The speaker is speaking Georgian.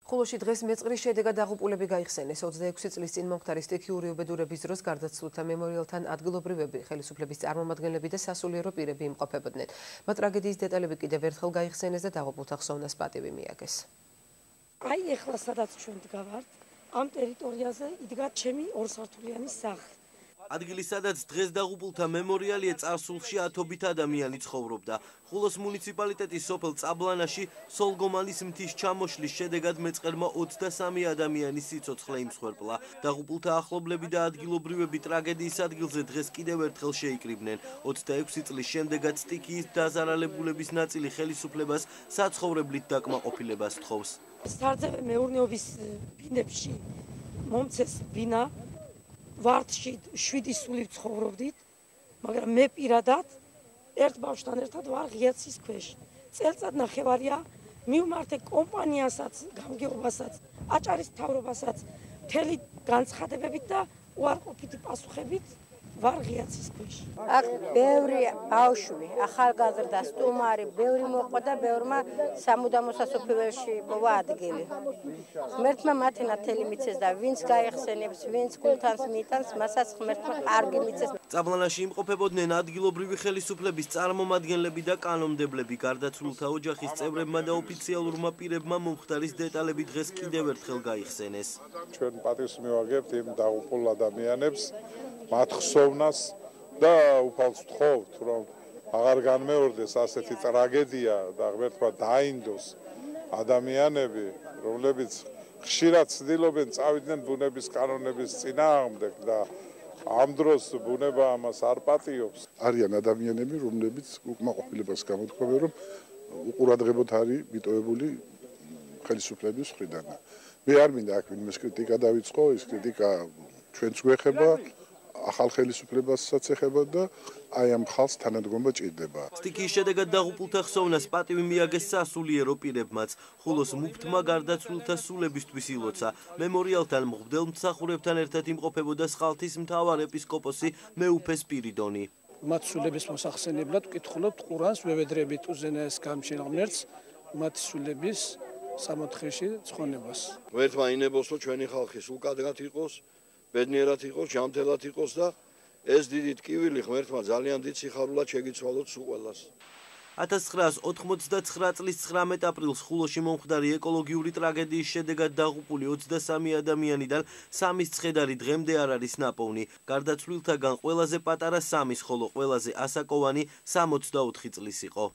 ხულოში დღეს მეწყრის შედეგად დაღუპულები გაიხსენეს. 26 წლის წინ მომხდარი სტიქიური უბედურების დროს გარდაცვლილთა მემორიალთან ადგილობრივები, ხელისუფლების წარმომადგენლები და სასულიერო პირები იმყოფებოდნენ. მათ ტრაგედიის დეტალები კიდევ ერთხელ გაიხსენეს და დაღუპულთა ხსოვნას პატივი მიაგეს. აი ეხლა სადაც ჩვენ დგავართ, ამ ტერიტორიაზე იდგა ჩემი ორსართულიანი სახლი. ადგილი სადაც დღეს დაღუპულთა მემორიალია, წარსულში ათობით ადამიანი ცხოვრობდა. ხულოს მუნიციპალიტეტის სოფელ წაბლანაში სოლგომანის მთის ჩამოშლის შედეგად მეწყერმა 23 ადამიანის სიცოცხლე იმსხვერპლა. დაღუპულთა ახლობლები და ადგილობრივები ტრაგედიის ადგილზე დღეს კიდევ ერთხელ შეიკრიბნენ. 26 წლის შემდეგაც სტიქიის დაზარალებულების ნაწილი ხელისუფლებას საცხოვრებლით დაკმაყოფილებას თხოვს. სარძევე მეურნეობის ბინებში მომცეს ბინა ვარტში 7 სულით ცხოვრობდით, მაგრამ მე პირადად ერთ ბავშვთან ერთად ვარ ღიაცის ქვეშ. წელწად ნახევარია მივმართე კომპანიასაც, გამგეობასაც, აჭარის მთავრობასაც, მთელი განცხადებებით და უარყოფითი პასუხებით ვარ ღიაცის ქვეშ. აქ ბევრი ბავშვი, ახალგაზრდა, სტუმარი, ბევრი მოყვა და ბევრმა სამუდამო სასოფლოში მოვა ადგილი. ღმერთმა მათი ნათელი მიცეს და ვინც გაიხსენებს, ვინც გულთანს მიიტანს, მასაც ღმერთმა კარგი მიცეს. წაბლანაში იმყოფებოდნენ ადგილობრივი ხელისუფლების წარმომადგენლები და კანონმდებლები. გარდაცვლილთა ოჯახის წევრებმა და ოფიციალურმა პირებმა მომხდარის დეტალები დღეს კიდევ ერთხელ გაიხსენეს. ჩვენ პატივს მივაგებთ იმ დაღუპულ ადამიანებს, მათ ხსოვნას და უფალს ვთხოვთ, რომ აღარ განმეორდეს ასეთი ტრაგედია და ღმერთმა დაინდოს ადამიანები, რომლებიც ხშირად ცდილობენ წავიდნენ ბუნების კანონების წინააღმდეგ და ამ დროს ბუნება ამას არ პატიობს. არიან ადამიანები, რომლებიც უკმაყოფილებას გამოთქვამენ, რომ უყურადღებოდ არის მიტოვებული ხელისუფლების მხრიდან. მე არ მინდა აქ ვინმეს კრიტიკა დავიწყო, ის კრიტიკა ჩვენც გვეხება, ახალ ხელისუფლებასაც ეხება და აი ამ ხალხს თანადგომა ჭირდება. სტიქიის შედეგად დაღუპულთა ხსოვნას პატივი მიაგეს სასულიერო პირებმაც. ხულოს მუფტმა გარდაცვლილთა სულებისთვის ილოცა. მემორიალთან მღვდელ მსახურებთან ერთად იმყოფებოდა სხალთის მთავარ ეპისკოპოსი მეუფე სპირიდონი. მათ სულების მოსახსენებლად ვკითხულობთ ყურანს, ვევედრებით უზენაეს გამჩენ ღმერთს, მათი სულების სამოთხეში ცხონებას. ღმერთმა ინებოს, რომ ჩვენი ხალხი სულკადრად იყოს, ბედნიერად იყოს, ჯანმრთელად იყოს და ეს დიდი ტკივილი ღმერთმა ძალიან დიდ სიხარულად შეგიცვალოთ სულ ყველას. 1989 წლის 19 აპრილს ხულოში მომხდარი ეკოლოგიური ტრაგედიის შედეგად დაღუპული 23 ადამიანიდან 3-ის ცხედარი დღემდე არ არის ნაპოვნი. გარდაცვლილთაგან ყველაზე პატარა 3-ის, ხოლო ყველაზე ასაკოვანი 64 წლის იყო.